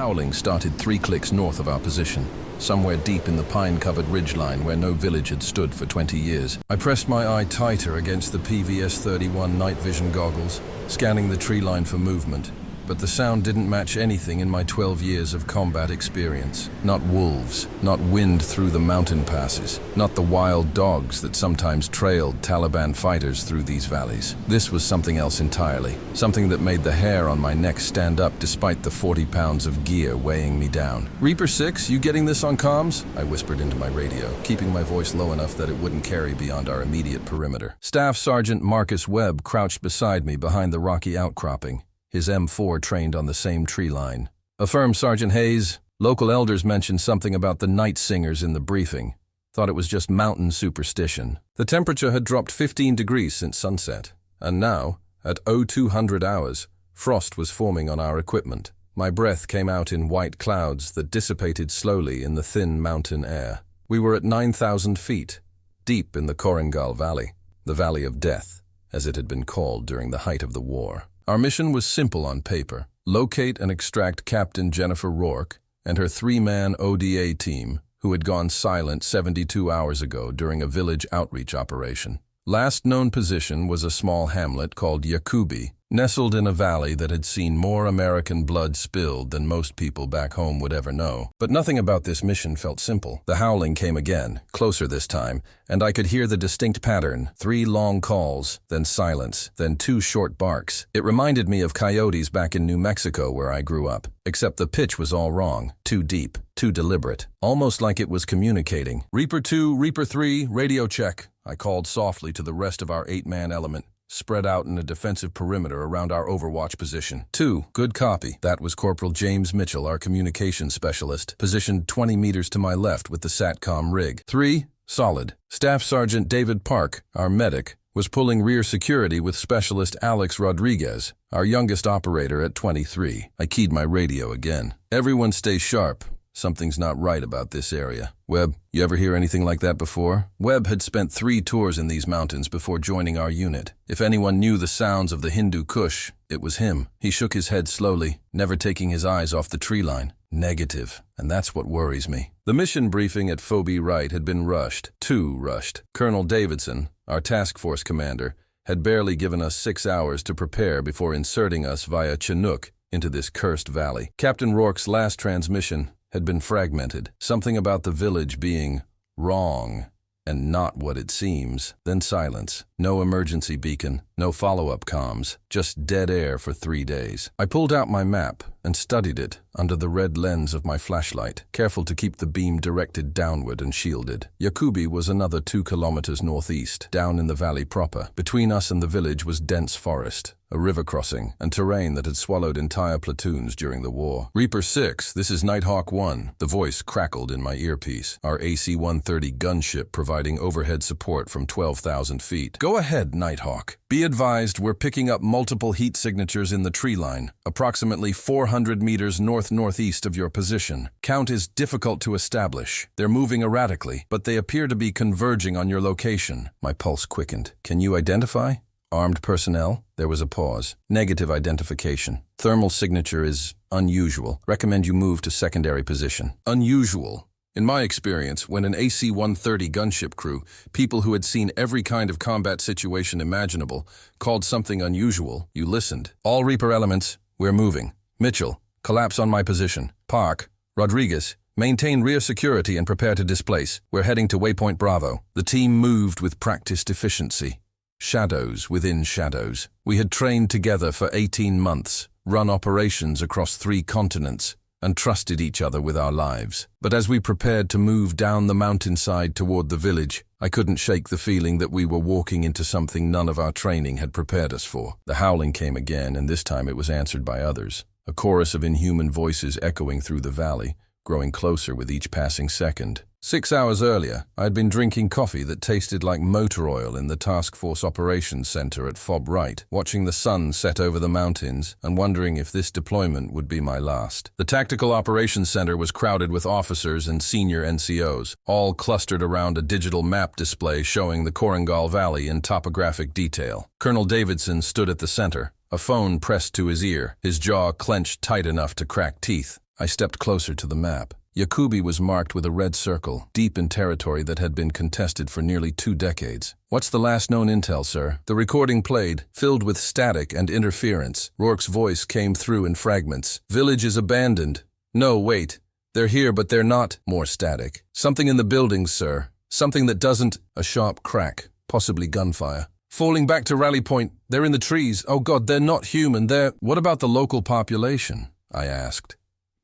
Howling started 3 clicks north of our position, somewhere deep in the pine-covered ridgeline where no village had stood for 20 years. I pressed my eye tighter against the PVS-31 night vision goggles, scanning the tree line for movement. But the sound didn't match anything in my 12 years of combat experience. Not wolves, not wind through the mountain passes, not the wild dogs that sometimes trailed Taliban fighters through these valleys. This was something else entirely, something that made the hair on my neck stand up despite the 40 pounds of gear weighing me down. "Reaper 6, you getting this on comms?" I whispered into my radio, keeping my voice low enough that it wouldn't carry beyond our immediate perimeter. Staff Sergeant Marcus Webb crouched beside me behind the rocky outcropping, his M4 trained on the same tree line. "Affirm, Sergeant Hayes. Local elders mentioned something about the night singers in the briefing. Thought it was just mountain superstition." The temperature had dropped 15 degrees since sunset, and now, at 0200 hours, frost was forming on our equipment. My breath came out in white clouds that dissipated slowly in the thin mountain air. We were at 9,000 feet, deep in the Korengal Valley, the Valley of Death, as it had been called during the height of the war. Our mission was simple on paper: locate and extract Captain Jennifer Rourke and her 3-man ODA team who had gone silent 72 hours ago during a village outreach operation. Last known position was a small hamlet called Yakubi, nestled in a valley that had seen more American blood spilled than most people back home would ever know. But nothing about this mission felt simple. The howling came again, closer this time, and I could hear the distinct pattern: 3 long calls, then silence, then 2 short barks. It reminded me of coyotes back in New Mexico where I grew up, except the pitch was all wrong, too deep, too deliberate, almost like it was communicating. "Reaper 2, Reaper 3, radio check," I called softly to the rest of our 8-man element, spread out in a defensive perimeter around our overwatch position. 2, good copy. That was Corporal James Mitchell, our communications specialist, positioned 20 meters to my left with the SATCOM rig. 3, solid. Staff Sergeant David Park, our medic, was pulling rear security with Specialist Alex Rodriguez, our youngest operator at 23. I keyed my radio again. "Everyone stay sharp. Something's not right about this area." "Webb, you ever hear anything like that before?" Webb had spent 3 tours in these mountains before joining our unit. If anyone knew the sounds of the Hindu Kush, it was him. He shook his head slowly, never taking his eyes off the tree line. Negative, and that's what worries me. The mission briefing at Phoebe Wright had been rushed, too rushed. Colonel Davidson, our task force commander, had barely given us 6 hours to prepare before inserting us via Chinook into this cursed valley. Captain Rourke's last transmission had been fragmented, something about the village being wrong and not what it seems. Then silence. No emergency beacon, no follow-up comms, just dead air for 3 days. I pulled out my map and studied it under the red lens of my flashlight, careful to keep the beam directed downward and shielded. Yakubi was another 2 kilometers northeast, down in the valley proper. Between us and the village was dense forest, a river crossing, and terrain that had swallowed entire platoons during the war. "Reaper 6, this is Nighthawk 1. The voice crackled in my earpiece. Our AC-130 gunship providing overhead support from 12,000 feet. "Go ahead, Nighthawk. Be advised we're picking up multiple heat signatures in the tree line, approximately 400 meters north-northeast of your position. Count is difficult to establish. They're moving erratically, but they appear to be converging on your location." My pulse quickened. "Can you identify?" "Armed personnel?" There was a pause. "Negative identification. Thermal signature is unusual. Recommend you move to secondary position." Unusual. In my experience, when an AC-130 gunship crew, people who had seen every kind of combat situation imaginable, called something unusual, you listened. "All Reaper elements, we're moving. Mitchell, collapse on my position. Park, Rodriguez, maintain rear security and prepare to displace. We're heading to Waypoint Bravo." The team moved with practiced efficiency. Shadows within shadows. We had trained together for 18 months, run operations across 3 continents, and trusted each other with our lives. But as we prepared to move down the mountainside toward the village, I couldn't shake the feeling that we were walking into something none of our training had prepared us for. The howling came again, and this time it was answered by others. A chorus of inhuman voices echoing through the valley, growing closer with each passing second. 6 hours earlier, I had been drinking coffee that tasted like motor oil in the Task Force Operations Center at Phoebe Wright, watching the sun set over the mountains and wondering if this deployment would be my last. The Tactical Operations Center was crowded with officers and senior NCOs, all clustered around a digital map display showing the Korengal Valley in topographic detail. Colonel Davidson stood at the center, a phone pressed to his ear, his jaw clenched tight enough to crack teeth. I stepped closer to the map. Yakubi was marked with a red circle, deep in territory that had been contested for nearly 2 decades. What's the last known intel, sir? The recording played, filled with static and interference. Rourke's voice came through in fragments. Village is abandoned. No, wait. They're here, but they're not. More static. Something in the buildings, sir. Something that doesn't. A sharp crack, possibly gunfire. Falling back to rally point. They're in the trees. Oh God, they're not human. What about the local population? I asked.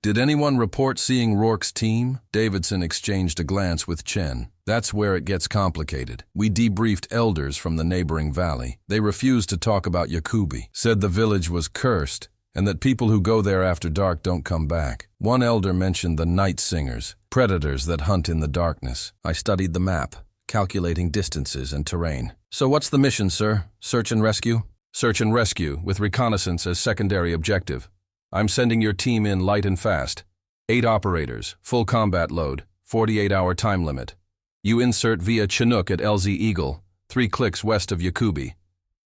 Did anyone report seeing Rourke's team? Davidson exchanged a glance with Chen. That's where it gets complicated. We debriefed elders from the neighboring valley. They refused to talk about Yakubi, said the village was cursed, and that people who go there after dark don't come back. One elder mentioned the night singers, predators that hunt in the darkness. I studied the map, calculating distances and terrain. So what's the mission, sir? Search and rescue? Search and rescue, with reconnaissance as secondary objective. I'm sending your team in light and fast. 8 operators, full combat load, 48-hour time limit. You insert via Chinook at LZ Eagle, 3 clicks west of Yakubi.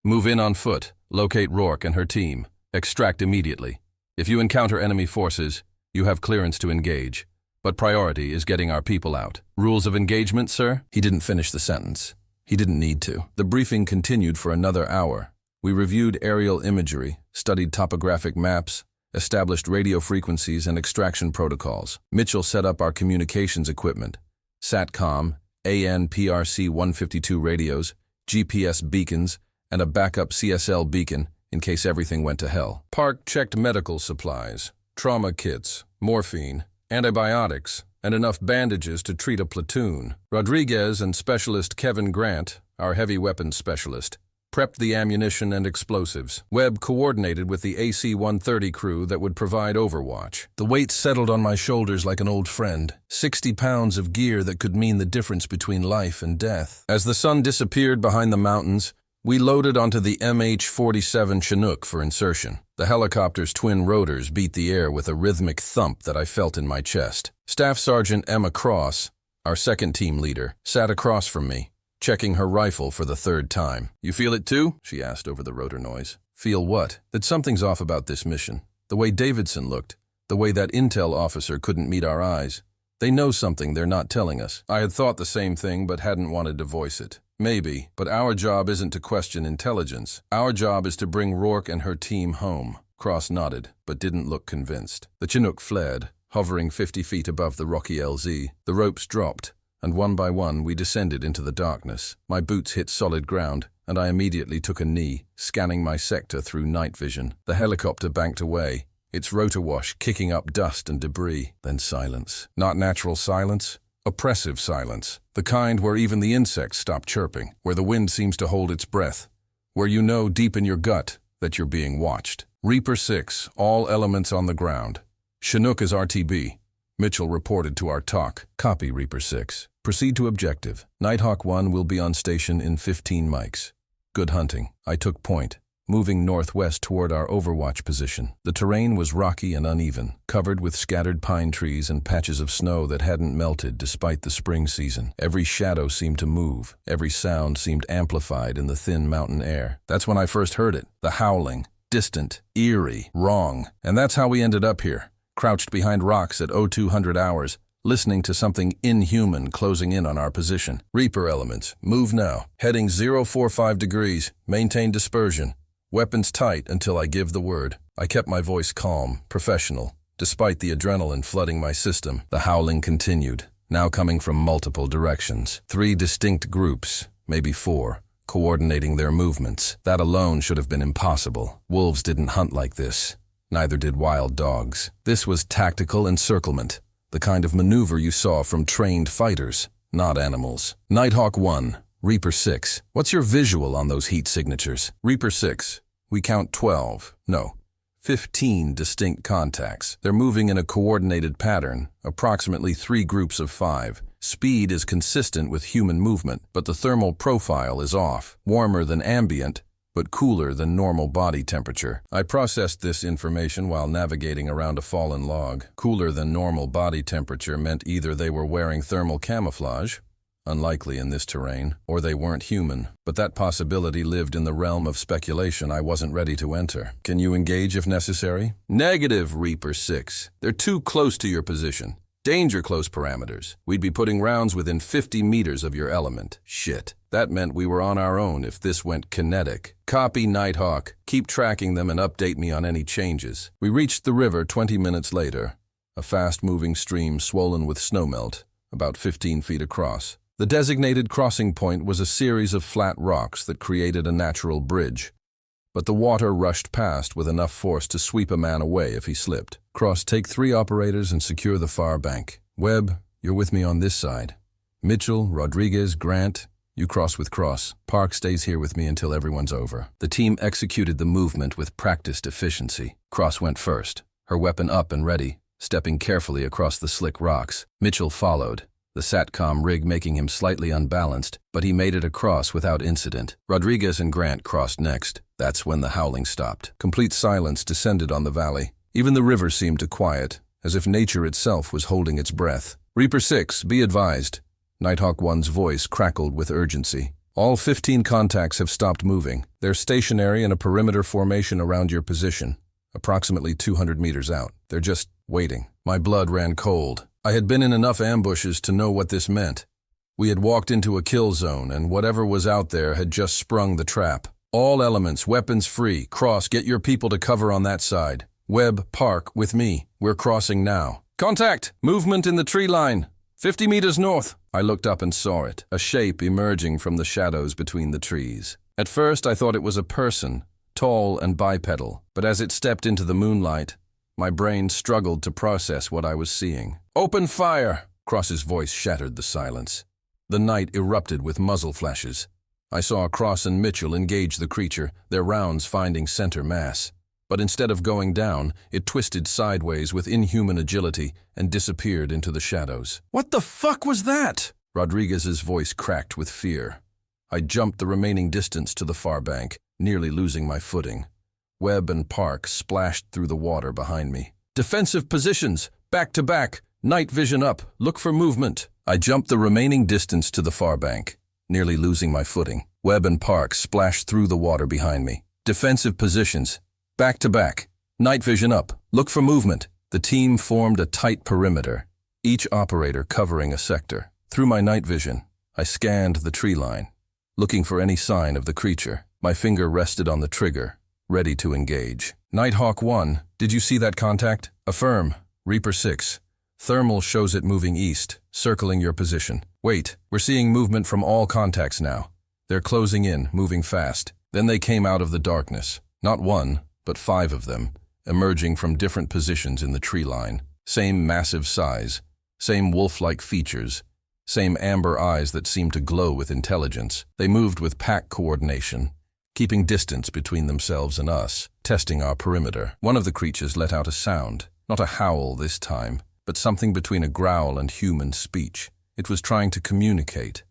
Move in on foot, locate Rourke and her team. Extract immediately. If you encounter enemy forces, you have clearance to engage. But priority is getting our people out. Rules of engagement, sir? He didn't finish the sentence. He didn't need to. The briefing continued for another hour. We reviewed aerial imagery, studied topographic maps, established radio frequencies and extraction protocols. Mitchell set up our communications equipment, SATCOM, ANPRC 152 radios, GPS beacons, and a backup CSL beacon in case everything went to hell. Park checked medical supplies, trauma kits, morphine, antibiotics, and enough bandages to treat a platoon. Rodriguez and Specialist Kevin Grant, our heavy weapons specialist, prepped the ammunition and explosives. Webb coordinated with the AC-130 crew that would provide overwatch. The weight settled on my shoulders like an old friend. 60 pounds of gear that could mean the difference between life and death. As the sun disappeared behind the mountains, we loaded onto the MH-47 Chinook for insertion. The helicopter's twin rotors beat the air with a rhythmic thump that I felt in my chest. Staff Sergeant Emma Cross, our second team leader, sat across from me, checking her rifle for the 3rd time. You feel it too? She asked over the rotor noise. Feel what? That something's off about this mission. The way Davidson looked, the way that intel officer couldn't meet our eyes. They know something they're not telling us. I had thought the same thing but hadn't wanted to voice it. Maybe, but our job isn't to question intelligence. Our job is to bring Rourke and her team home. Cross nodded, but didn't look convinced. The Chinook fled, hovering 50 feet above the rocky LZ. The ropes dropped, and one by one we descended into the darkness. My boots hit solid ground, and I immediately took a knee, scanning my sector through night vision. The helicopter banked away, its rotor wash kicking up dust and debris. Then silence. Not natural silence, oppressive silence. The kind where even the insects stop chirping, where the wind seems to hold its breath, where you know deep in your gut that you're being watched. Reaper 6, all elements on the ground. Chinook is RTB. Mitchell reported to our TOC. Copy, Reaper 6. Proceed to objective. Nighthawk 1 will be on station in 15 mics. Good hunting. I took point, moving northwest toward our overwatch position. The terrain was rocky and uneven, covered with scattered pine trees and patches of snow that hadn't melted despite the spring season. Every shadow seemed to move. Every sound seemed amplified in the thin mountain air. That's when I first heard it. The howling. Distant, eerie, wrong. And that's how we ended up here, crouched behind rocks at 0200 hours, listening to something inhuman closing in on our position. Reaper elements, move now. Heading 045 degrees, maintain dispersion. Weapons tight until I give the word. I kept my voice calm, professional. Despite the adrenaline flooding my system, the howling continued, now coming from multiple directions. 3 distinct groups, maybe 4, coordinating their movements. That alone should have been impossible. Wolves didn't hunt like this. Neither did wild dogs. This was tactical encirclement, the kind of maneuver you saw from trained fighters, not animals. Nighthawk 1, Reaper 6. What's your visual on those heat signatures? Reaper 6. We count 12. No, 15 distinct contacts. They're moving in a coordinated pattern, approximately 3 groups of 5. Speed is consistent with human movement, but the thermal profile is off. Warmer than ambient, but cooler than normal body temperature. I processed this information while navigating around a fallen log. Cooler than normal body temperature meant either they were wearing thermal camouflage, Unlikely in this terrain, or they weren't human, but that possibility lived in the realm of speculation I wasn't ready to enter. Can you engage if necessary? Negative, Reaper 6. They're too close to your position. Danger close parameters. We'd be putting rounds within 50 meters of your element. Shit. That meant we were on our own if this went kinetic. Copy, Nighthawk. Keep tracking them and update me on any changes. We reached the river 20 minutes later. A fast-moving stream swollen with snowmelt, about 15 feet across. The designated crossing point was a series of flat rocks that created a natural bridge. But the water rushed past with enough force to sweep a man away if he slipped. Cross, take 3 operators and secure the far bank. Webb, you're with me on this side. Mitchell, Rodriguez, Grant, you cross with Cross. Park stays here with me until everyone's over. The team executed the movement with practiced efficiency. Cross went first, her weapon up and ready, stepping carefully across the slick rocks. Mitchell followed, the SATCOM rig making him slightly unbalanced, but he made it across without incident. Rodriguez and Grant crossed next. That's when the howling stopped. Complete silence descended on the valley. Even the river seemed to quiet, as if nature itself was holding its breath. Reaper 6, be advised. Nighthawk 1's voice crackled with urgency. All 15 contacts have stopped moving. They're stationary in a perimeter formation around your position, approximately 200 meters out. They're just waiting. My blood ran cold. I had been in enough ambushes to know what this meant. We had walked into a kill zone, and whatever was out there had just sprung the trap. All elements, weapons free. Cross, get your people to cover on that side. Webb, Park, with me. We're crossing now. Contact! Movement in the tree line. 50 meters north. I looked up and saw it, a shape emerging from the shadows between the trees. At first I thought it was a person, tall and bipedal, but as it stepped into the moonlight, my brain struggled to process what I was seeing. Open fire! Cross's voice shattered the silence. The night erupted with muzzle flashes. I saw Cross and Mitchell engage the creature, their rounds finding center mass. But instead of going down, it twisted sideways with inhuman agility and disappeared into the shadows. What the fuck was that? Rodriguez's voice cracked with fear. I jumped the remaining distance to the far bank, nearly losing my footing. Webb and Park splashed through the water behind me. Defensive positions, back to back, night vision up, look for movement. I jumped the remaining distance to the far bank, nearly losing my footing. Webb and Park splashed through the water behind me. Defensive positions, back to back, night vision up, look for movement. The team formed a tight perimeter, each operator covering a sector. Through my night vision, I scanned the tree line, looking for any sign of the creature. My finger rested on the trigger, ready to engage. Nighthawk 1, did you see that contact? Affirm. Reaper 6. Thermal shows it moving east, circling your position. Wait, we're seeing movement from all contacts now. They're closing in, moving fast. Then they came out of the darkness. Not one, but 5 of them, emerging from different positions in the tree line. Same massive size, same wolf-like features, same amber eyes that seemed to glow with intelligence. They moved with pack coordination, keeping distance between themselves and us, testing our perimeter. One of the creatures let out a sound, not a howl this time, but something between a growl and human speech. It was trying to communicate,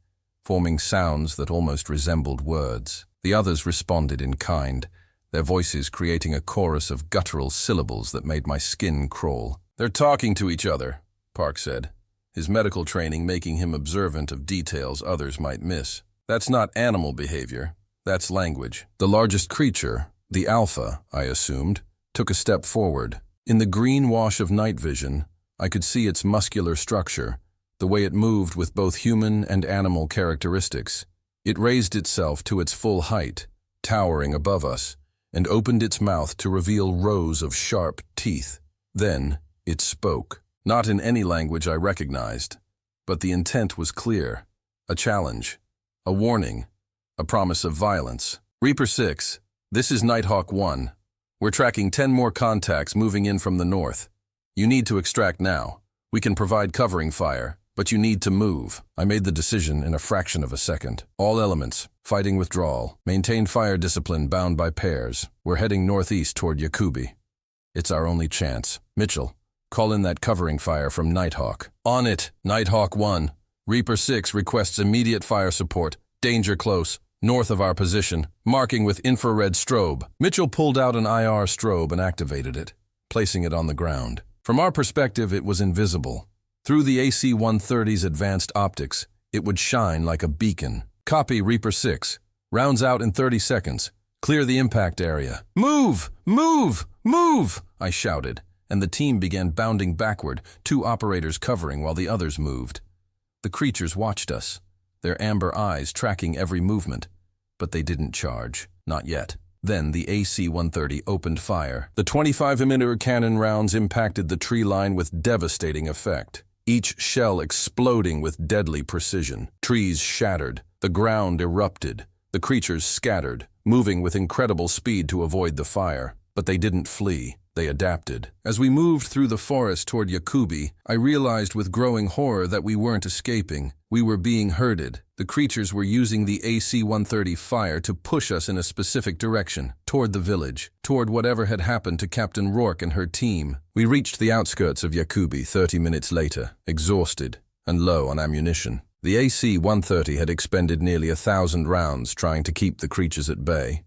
forming sounds that almost resembled words. The others responded in kind, their voices creating a chorus of guttural syllables that made my skin crawl. They're talking to each other, Park said, his medical training making him observant of details others might miss. That's not animal behavior, that's language. The largest creature, the alpha, I assumed, took a step forward. In the green wash of night vision, I could see its muscular structure, the way it moved with both human and animal characteristics. It raised itself to its full height, towering above us, and opened its mouth to reveal rows of sharp teeth. Then it spoke. Not in any language I recognized, but the intent was clear. A challenge, a warning, a promise of violence. Reaper 6, this is Nighthawk 1. We're tracking 10 more contacts moving in from the north. You need to extract now. We can provide covering fire, but you need to move. I made the decision in a fraction of a second. All elements, fighting withdrawal. Maintain fire discipline bound by pairs. We're heading northeast toward Yakubi. It's our only chance. Mitchell, call in that covering fire from Nighthawk. On it, Nighthawk 1. Reaper 6 requests immediate fire support. Danger close, north of our position, marking with infrared strobe. Mitchell pulled out an IR strobe and activated it, placing it on the ground. From our perspective, it was invisible. Through the AC-130's advanced optics, it would shine like a beacon. Copy, Reaper 6. Rounds out in 30 seconds. Clear the impact area. Move! Move! Move! I shouted, and the team began bounding backward, 2 operators covering while the others moved. The creatures watched us, their amber eyes tracking every movement, but they didn't charge. Not yet. Then the AC-130 opened fire. The 25mm cannon rounds impacted the tree line with devastating effect, each shell exploding with deadly precision. Trees shattered, the ground erupted, the creatures scattered, moving with incredible speed to avoid the fire. But they didn't flee. They adapted. As we moved through the forest toward Yakubi, I realized with growing horror that we weren't escaping. We were being herded. The creatures were using the AC-130 fire to push us in a specific direction, toward the village, toward whatever had happened to Captain Rourke and her team. We reached the outskirts of Yakubi 30 minutes later, exhausted and low on ammunition. The AC-130 had expended nearly 1,000 rounds trying to keep the creatures at bay,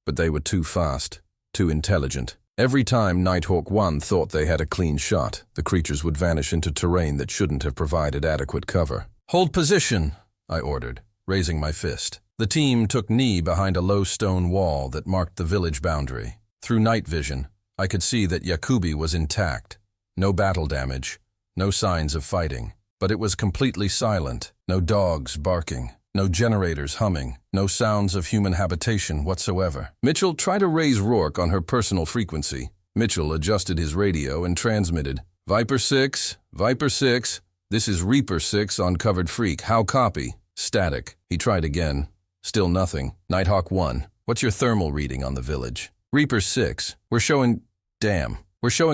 but they were too fast, too intelligent. Every time Nighthawk 1 thought they had a clean shot, the creatures would vanish into terrain that shouldn't have provided adequate cover. "Hold position," I ordered, raising my fist. The team took knee behind a low stone wall that marked the village boundary. Through night vision, I could see that Yakubi was intact. No battle damage, no signs of fighting. But it was completely silent. No dogs barking, no generators humming, no sounds of human habitation whatsoever. "Mitchell, try to raise Rourke on her personal frequency." Mitchell adjusted his radio and transmitted, "Viper 6, Viper 6, this is Reaper 6 on Covered Freak. How copy?" Static. He tried again. Still nothing. "Nighthawk 1, what's your thermal reading on the village?" "Reaper 6, we're showing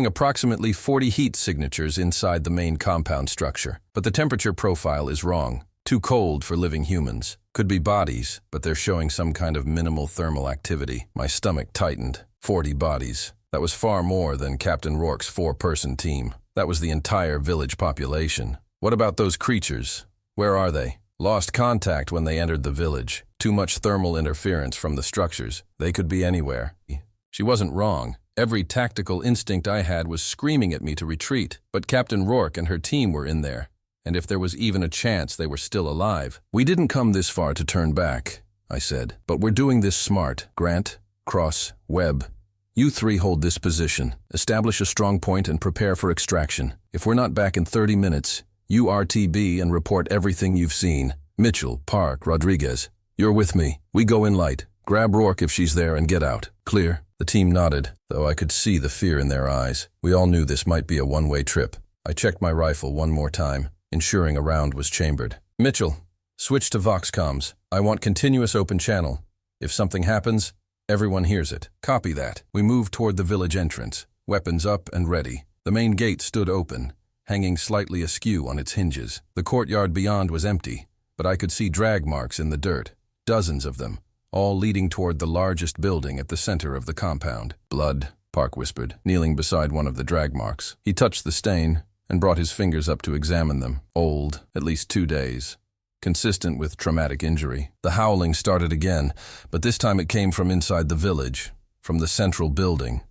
approximately 40 heat signatures inside the main compound structure, but the temperature profile is wrong. Too cold for living humans. Could be bodies, but they're showing some kind of minimal thermal activity." My stomach tightened. 40 bodies. That was far more than Captain Rourke's 4-person team. That was the entire village population. What about those creatures? Where are they? Lost contact when they entered the village. Too much thermal interference from the structures. They could be anywhere. She wasn't wrong. Every tactical instinct I had was screaming at me to retreat, but Captain Rourke and her team were in there, and if there was even a chance they were still alive. "We didn't come this far to turn back," I said, "but we're doing this smart. Grant, Cross, Webb, you 3 hold this position. Establish a strong point and prepare for extraction. If we're not back in 30 minutes, you RTB and report everything you've seen. Mitchell, Park, Rodriguez, you're with me. We go in light. Grab Rourke if she's there and get out. Clear?" The team nodded, though I could see the fear in their eyes. We all knew this might be a one-way trip. I checked my rifle one more time, ensuring a round was chambered. "Mitchell, switch to Vox comms. I want continuous open channel. If something happens, everyone hears it." "Copy that." We moved toward the village entrance, weapons up and ready. The main gate stood open, hanging slightly askew on its hinges. The courtyard beyond was empty, but I could see drag marks in the dirt, dozens of them, all leading toward the largest building at the center of the compound. "Blood," Park whispered, kneeling beside one of the drag marks. He touched the stain and brought his fingers up to examine them. Old, at least 2 days. Consistent with traumatic injury. The howling started again, but this time it came from inside the village, from the central building.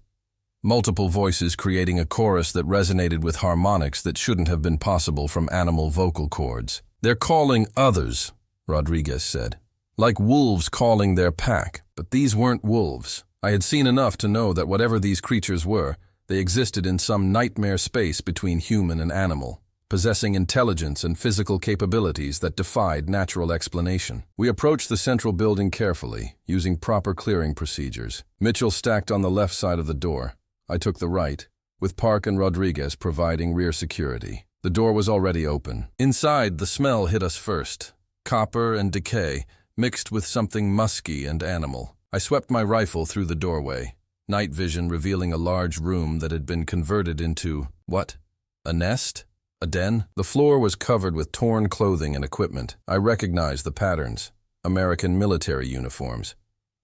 Multiple voices creating a chorus that resonated with harmonics that shouldn't have been possible from animal vocal cords. "They're calling others," Rodriguez said. "Like wolves calling their pack." But these weren't wolves. I had seen enough to know that whatever these creatures were, they existed in some nightmare space between human and animal, possessing intelligence and physical capabilities that defied natural explanation. We approached the central building carefully, using proper clearing procedures. Mitchell stacked on the left side of the door. I took the right, with Park and Rodriguez providing rear security. The door was already open. Inside, the smell hit us first. Copper and decay, mixed with something musky and animal. I swept my rifle through the doorway, night vision revealing a large room that had been converted into, what? A nest? A den? The floor was covered with torn clothing and equipment. I recognized the patterns. American military uniforms,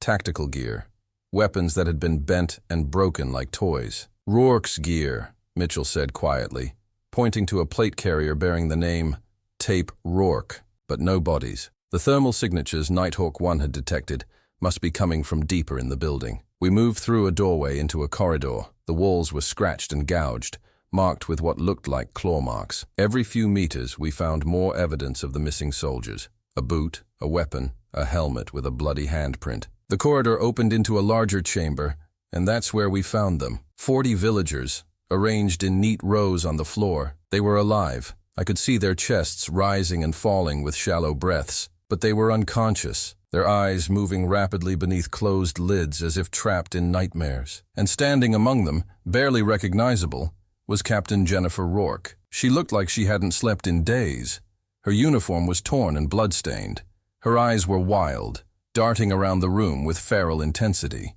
tactical gear, weapons that had been bent and broken like toys. "Rourke's gear," Mitchell said quietly, pointing to a plate carrier bearing the name Tape Rourke, but no bodies. The thermal signatures Nighthawk 1 had detected must be coming from deeper in the building. We moved through a doorway into a corridor. The walls were scratched and gouged, marked with what looked like claw marks. Every few meters, we found more evidence of the missing soldiers. A boot, a weapon, a helmet with a bloody handprint. The corridor opened into a larger chamber, and that's where we found them. 40 villagers, arranged in neat rows on the floor. They were alive. I could see their chests rising and falling with shallow breaths, but they were unconscious, their eyes moving rapidly beneath closed lids as if trapped in nightmares. And standing among them, barely recognizable, was Captain Jennifer Rourke. She looked like she hadn't slept in days. Her uniform was torn and blood-stained. Her eyes were wild, darting around the room with feral intensity.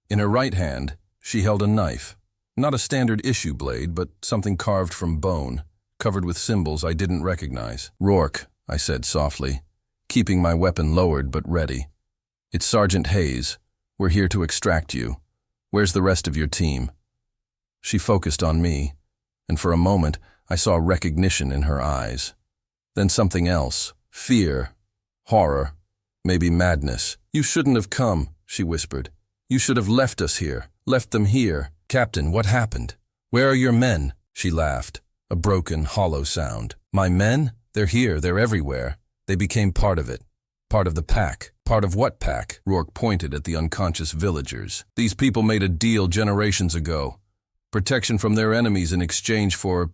In her right hand, she held a knife. Not a standard issue blade, but something carved from bone, covered with symbols I didn't recognize. "Rourke," I said softly, keeping my weapon lowered but ready. "It's Sergeant Hayes. We're here to extract you. Where's the rest of your team?" She focused on me, and for a moment I saw recognition in her eyes. Then something else. Fear. Horror. Maybe madness. "You shouldn't have come," she whispered. "You should have left us here. Left them here." "Captain, what happened? Where are your men?" She laughed, a broken, hollow sound. "My men? They're here. They're everywhere. They became part of it. Part of the pack." "Part of what pack?" Rourke pointed at the unconscious villagers. "These people made a deal generations ago. Protection from their enemies in exchange for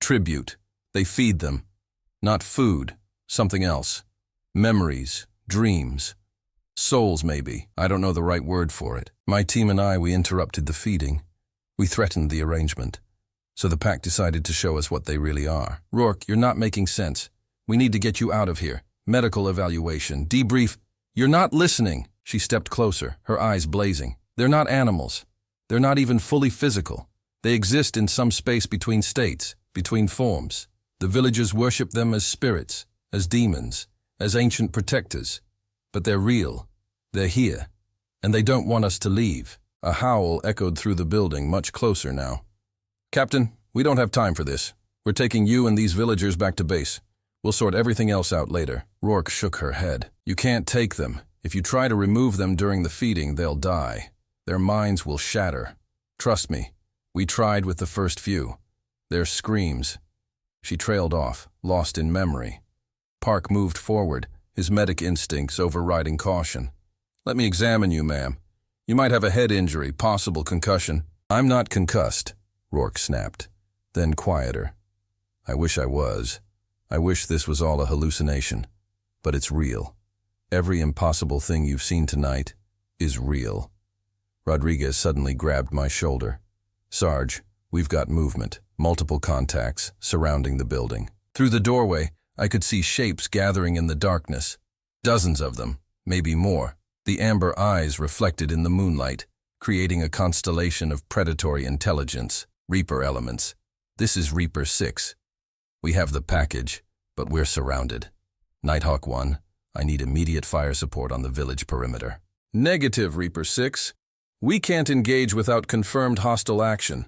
tribute. They feed them. Not food, something else. Memories, dreams. Souls, maybe. I don't know the right word for it. My team and we interrupted the feeding. We threatened the arrangement. So the pack decided to show us what they really are." "Rourke, you're not making sense. We need to get you out of here. Medical evaluation, debrief." "You're not listening." She stepped closer, her eyes blazing. "They're not animals. They're not even fully physical. They exist in some space between states, between forms. The villagers worship them as spirits, as demons, as ancient protectors. But they're real. They're here. And they don't want us to leave." A howl echoed through the building, much closer now. "Captain, we don't have time for this. We're taking you and these villagers back to base. We'll sort everything else out later." Rourke shook her head. "You can't take them. If you try to remove them during the feeding, they'll die. Their minds will shatter. Trust me. We tried with the first few. Their screams." She trailed off, lost in memory. Park moved forward, his medic instincts overriding caution. "Let me examine you, ma'am. You might have a head injury, possible concussion." "I'm not concussed," Rourke snapped. Then quieter. "I wish I was. I wish this was all a hallucination. But it's real. Every impossible thing you've seen tonight is real." Rodriguez suddenly grabbed my shoulder. "Sarge, we've got movement, multiple contacts surrounding the building." Through the doorway, I could see shapes gathering in the darkness. Dozens of them, maybe more. The amber eyes reflected in the moonlight, creating a constellation of predatory intelligence, Reaper elements. "This is Reaper 6. We have the package, but we're surrounded. Nighthawk 1, I need immediate fire support on the village perimeter." "Negative, Reaper 6. We can't engage without confirmed hostile action.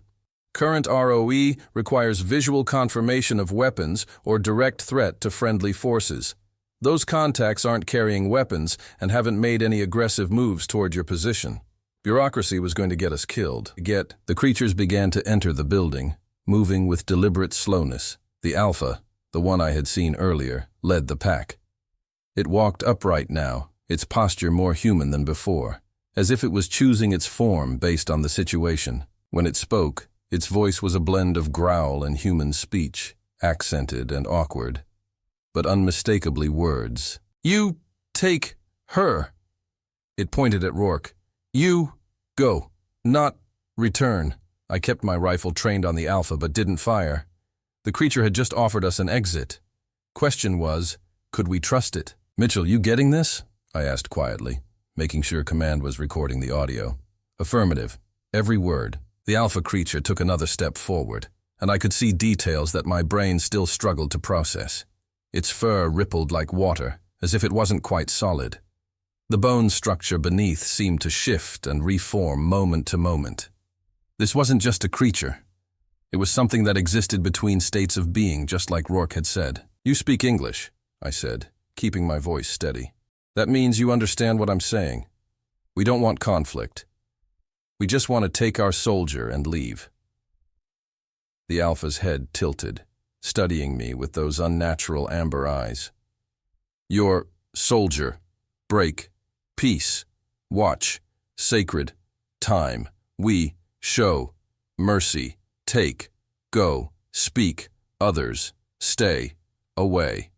Current ROE requires visual confirmation of weapons or direct threat to friendly forces. Those contacts aren't carrying weapons and haven't made any aggressive moves toward your position. Bureaucracy was going to get us killed." The creatures began to enter the building, moving with deliberate slowness. The Alpha, the one I had seen earlier, led the pack. It walked upright now, its posture more human than before, as if it was choosing its form based on the situation. When it spoke, its voice was a blend of growl and human speech, accented and awkward, but unmistakably words. "You take her." It pointed at Rourke. "You go, not return." I kept my rifle trained on the Alpha but didn't fire. The creature had just offered us an exit. Question was, could we trust it? "Mitchell, you getting this?" I asked quietly, making sure Command was recording the audio. "Affirmative. Every word." The Alpha creature took another step forward, and I could see details that my brain still struggled to process. Its fur rippled like water, as if it wasn't quite solid. The bone structure beneath seemed to shift and reform moment to moment. This wasn't just a creature. It was something that existed between states of being, just like Rourke had said. "You speak English," I said, keeping my voice steady. "That means you understand what I'm saying. We don't want conflict. We just want to take our soldier and leave." The Alpha's head tilted, studying me with those unnatural amber eyes. "You're soldier, break, peace, watch, sacred, time, we, show, mercy, take, go, speak, others, stay, away."